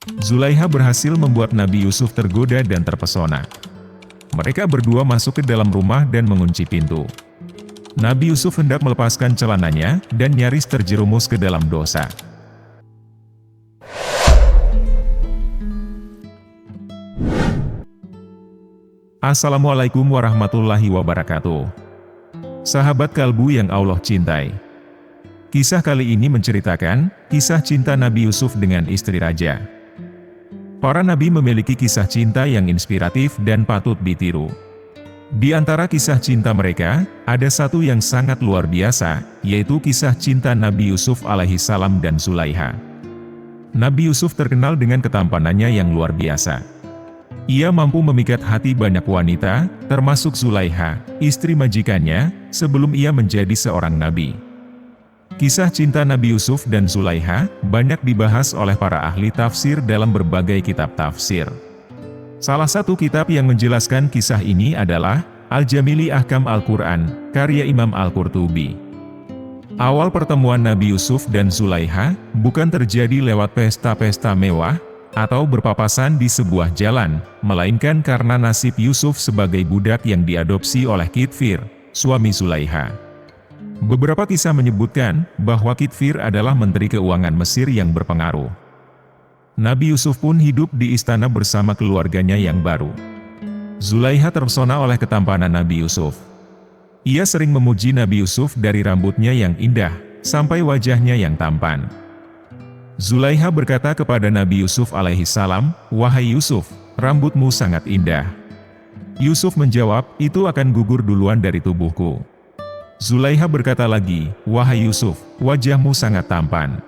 Zulaiha berhasil membuat Nabi Yusuf tergoda dan terpesona. Mereka berdua masuk ke dalam rumah dan mengunci pintu. Nabi Yusuf hendak melepaskan celananya dan nyaris terjerumus ke dalam dosa. Assalamualaikum warahmatullahi wabarakatuh. Sahabat kalbu yang Allah cintai. Kisah kali ini menceritakan kisah cinta Nabi Yusuf dengan istri raja. Para nabi memiliki kisah cinta yang inspiratif dan patut ditiru. Di antara kisah cinta mereka, ada satu yang sangat luar biasa, yaitu kisah cinta Nabi Yusuf alaihi salam dan Zulaiha. Nabi Yusuf terkenal dengan ketampanannya yang luar biasa. Ia mampu memikat hati banyak wanita, termasuk Zulaiha, istri majikannya, sebelum ia menjadi seorang nabi. Kisah cinta Nabi Yusuf dan Zulaiha banyak dibahas oleh para ahli tafsir dalam berbagai kitab tafsir. Salah satu kitab yang menjelaskan kisah ini adalah Al-Jamili Ahkam Al-Quran, karya Imam Al-Qurtubi. Awal pertemuan Nabi Yusuf dan Zulaiha bukan terjadi lewat pesta-pesta mewah, atau berpapasan di sebuah jalan, melainkan karena nasib Yusuf sebagai budak yang diadopsi oleh Kitfir, suami Zulaiha. Beberapa kisah menyebutkan bahwa Kitfir adalah menteri keuangan Mesir yang berpengaruh. Nabi Yusuf pun hidup di istana bersama keluarganya yang baru. Zulaiha terpesona oleh ketampanan Nabi Yusuf. Ia sering memuji Nabi Yusuf dari rambutnya yang indah, sampai wajahnya yang tampan. Zulaiha berkata kepada Nabi Yusuf alaihi salam, "Wahai Yusuf, rambutmu sangat indah." Yusuf menjawab, "Itu akan gugur duluan dari tubuhku." Zulaiha berkata lagi, "Wahai Yusuf, wajahmu sangat tampan."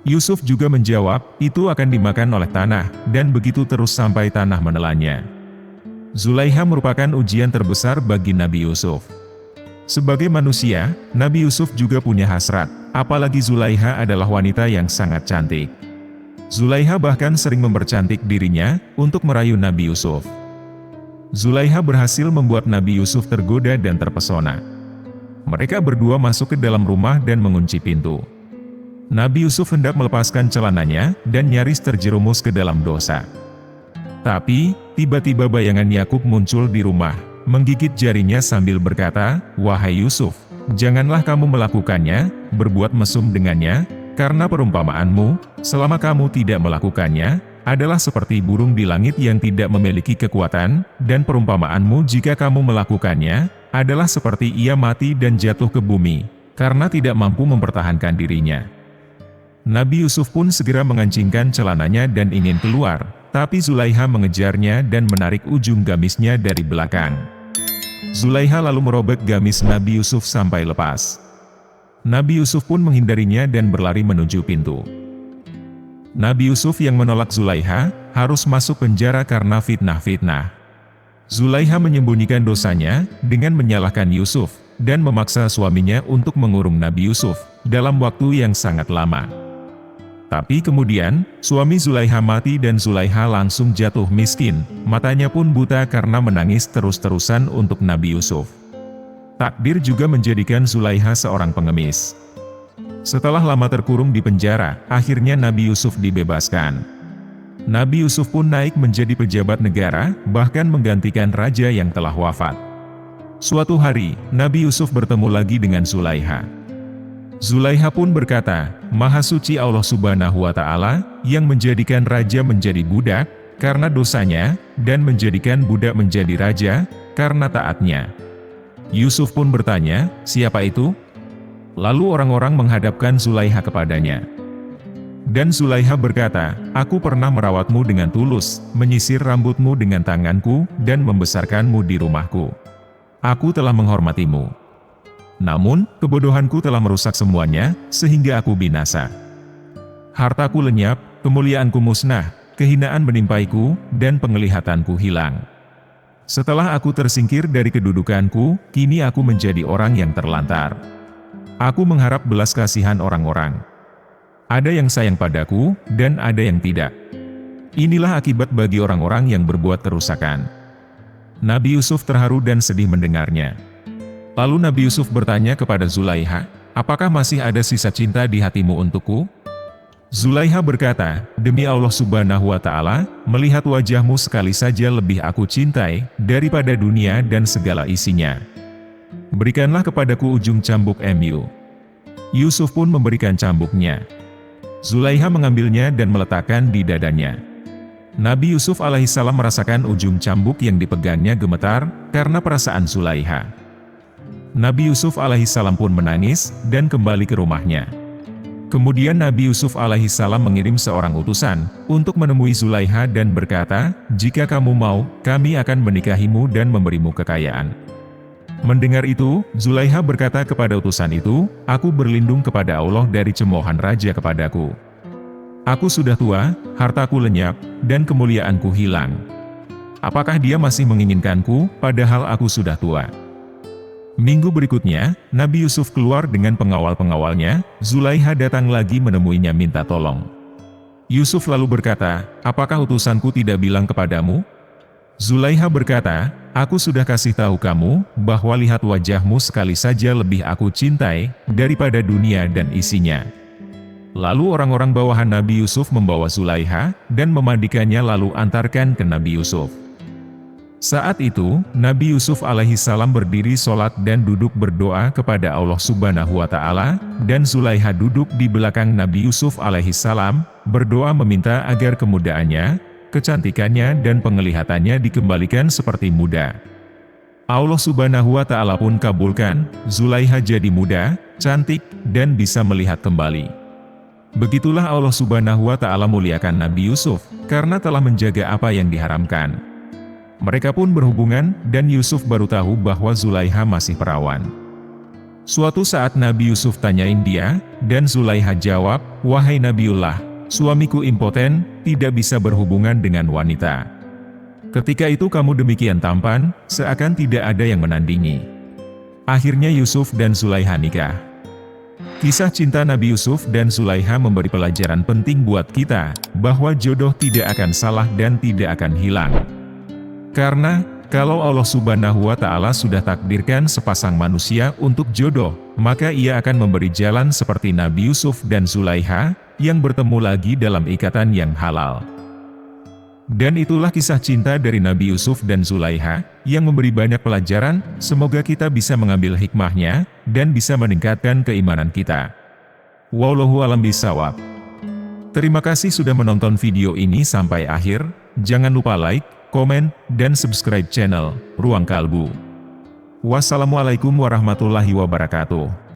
Yusuf juga menjawab, "Itu akan dimakan oleh tanah, dan begitu terus sampai tanah menelannya." Zulaiha merupakan ujian terbesar bagi Nabi Yusuf. Sebagai manusia, Nabi Yusuf juga punya hasrat, apalagi Zulaiha adalah wanita yang sangat cantik. Zulaiha bahkan sering mempercantik dirinya untuk merayu Nabi Yusuf. Zulaiha berhasil membuat Nabi Yusuf tergoda dan terpesona. Mereka berdua masuk ke dalam rumah dan mengunci pintu. Nabi Yusuf hendak melepaskan celananya dan nyaris terjerumus ke dalam dosa. Tapi, tiba-tiba bayangan Yakub muncul di rumah, menggigit jarinya sambil berkata, "Wahai Yusuf, janganlah kamu melakukannya, berbuat mesum dengannya, karena perumpamaanmu, selama kamu tidak melakukannya, adalah seperti burung di langit yang tidak memiliki kekuatan, dan perumpamaanmu jika kamu melakukannya, adalah seperti ia mati dan jatuh ke bumi, karena tidak mampu mempertahankan dirinya." Nabi Yusuf pun segera mengancingkan celananya dan ingin keluar, tapi Zulaiha mengejarnya dan menarik ujung gamisnya dari belakang. Zulaiha lalu merobek gamis Nabi Yusuf sampai lepas. Nabi Yusuf pun menghindarinya dan berlari menuju pintu. Nabi Yusuf yang menolak Zulaiha, harus masuk penjara karena fitnah-fitnah. Zulaiha menyembunyikan dosanya, dengan menyalahkan Yusuf, dan memaksa suaminya untuk mengurung Nabi Yusuf, dalam waktu yang sangat lama. Tapi kemudian, suami Zulaiha mati dan Zulaiha langsung jatuh miskin, matanya pun buta karena menangis terus-terusan untuk Nabi Yusuf. Takdir juga menjadikan Zulaiha seorang pengemis. Setelah lama terkurung di penjara, akhirnya Nabi Yusuf dibebaskan. Nabi Yusuf pun naik menjadi pejabat negara, bahkan menggantikan raja yang telah wafat. Suatu hari, Nabi Yusuf bertemu lagi dengan Zulaiha. Zulaiha pun berkata, "Maha suci Allah Subhanahu wa Ta'ala, yang menjadikan raja menjadi budak, karena dosanya, dan menjadikan budak menjadi raja, karena taatnya." Yusuf pun bertanya, "Siapa itu?" Lalu orang-orang menghadapkan Zulaiha kepadanya. Dan Zulaiha berkata, "Aku pernah merawatmu dengan tulus, menyisir rambutmu dengan tanganku, dan membesarkanmu di rumahku. Aku telah menghormatimu. Namun, kebodohanku telah merusak semuanya, sehingga aku binasa. Hartaku lenyap, kemuliaanku musnah, kehinaan menimpaiku, dan penglihatanku hilang. Setelah aku tersingkir dari kedudukanku, kini aku menjadi orang yang terlantar. Aku mengharap belas kasihan orang-orang. Ada yang sayang padaku, dan ada yang tidak. Inilah akibat bagi orang-orang yang berbuat kerusakan." Nabi Yusuf terharu dan sedih mendengarnya. Lalu Nabi Yusuf bertanya kepada Zulaiha, "Apakah masih ada sisa cinta di hatimu untukku?" Zulaiha berkata, "Demi Allah Subhanahu wa Ta'ala, melihat wajahmu sekali saja lebih aku cintai daripada dunia dan segala isinya. Berikanlah kepadaku ujung cambuk MU." Yusuf pun memberikan cambuknya. Zulaiha mengambilnya dan meletakkan di dadanya. Nabi Yusuf alaihissalam merasakan ujung cambuk yang dipegangnya gemetar karena perasaan Zulaiha. Nabi Yusuf alaihissalam pun menangis dan kembali ke rumahnya. Kemudian Nabi Yusuf alaihissalam mengirim seorang utusan untuk menemui Zulaiha dan berkata, "Jika kamu mau, kami akan menikahimu dan memberimu kekayaan." Mendengar itu, Zulaiha berkata kepada utusan itu, "Aku berlindung kepada Allah dari cemoohan raja kepadaku. Aku sudah tua, hartaku lenyap, dan kemuliaanku hilang. Apakah dia masih menginginkanku, padahal aku sudah tua?" Minggu berikutnya, Nabi Yusuf keluar dengan pengawal-pengawalnya. Zulaiha datang lagi menemuinya minta tolong. Yusuf lalu berkata, "Apakah utusanku tidak bilang kepadamu?" Zulaiha berkata, "Aku sudah kasih tahu kamu, bahwa lihat wajahmu sekali saja lebih aku cintai, daripada dunia dan isinya." Lalu orang-orang bawahan Nabi Yusuf membawa Zulaiha, dan memandikannya lalu antarkan ke Nabi Yusuf. Saat itu, Nabi Yusuf alaihissalam berdiri sholat dan duduk berdoa kepada Allah Subhanahu wa Ta'ala, dan Zulaiha duduk di belakang Nabi Yusuf alaihissalam, berdoa meminta agar kemudaannya, kecantikannya dan penglihatannya dikembalikan seperti muda. Allah Subhanahu wa Ta'ala pun kabulkan, Zulaiha jadi muda, cantik, dan bisa melihat kembali. Begitulah Allah Subhanahu wa Ta'ala muliakan Nabi Yusuf, karena telah menjaga apa yang diharamkan. Mereka pun berhubungan, dan Yusuf baru tahu bahwa Zulaiha masih perawan. Suatu saat Nabi Yusuf tanyain dia, dan Zulaiha jawab, "Wahai Nabiullah, suamiku impoten, tidak bisa berhubungan dengan wanita. Ketika itu kamu demikian tampan, seakan tidak ada yang menandingi." Akhirnya Yusuf dan Zulaiha nikah. Kisah cinta Nabi Yusuf dan Zulaiha memberi pelajaran penting buat kita, bahwa jodoh tidak akan salah dan tidak akan hilang. Karena, kalau Allah Subhanahu wa Ta'ala sudah takdirkan sepasang manusia untuk jodoh, maka Ia akan memberi jalan seperti Nabi Yusuf dan Zulaiha, yang bertemu lagi dalam ikatan yang halal. Dan itulah kisah cinta dari Nabi Yusuf dan Zulaiha, yang memberi banyak pelajaran. Semoga kita bisa mengambil hikmahnya, dan bisa meningkatkan keimanan kita. Wallahu a'lam bishawab. Terima kasih sudah menonton video ini sampai akhir. Jangan lupa like, komen, dan subscribe channel Ruang Kalbu. Wassalamualaikum warahmatullahi wabarakatuh.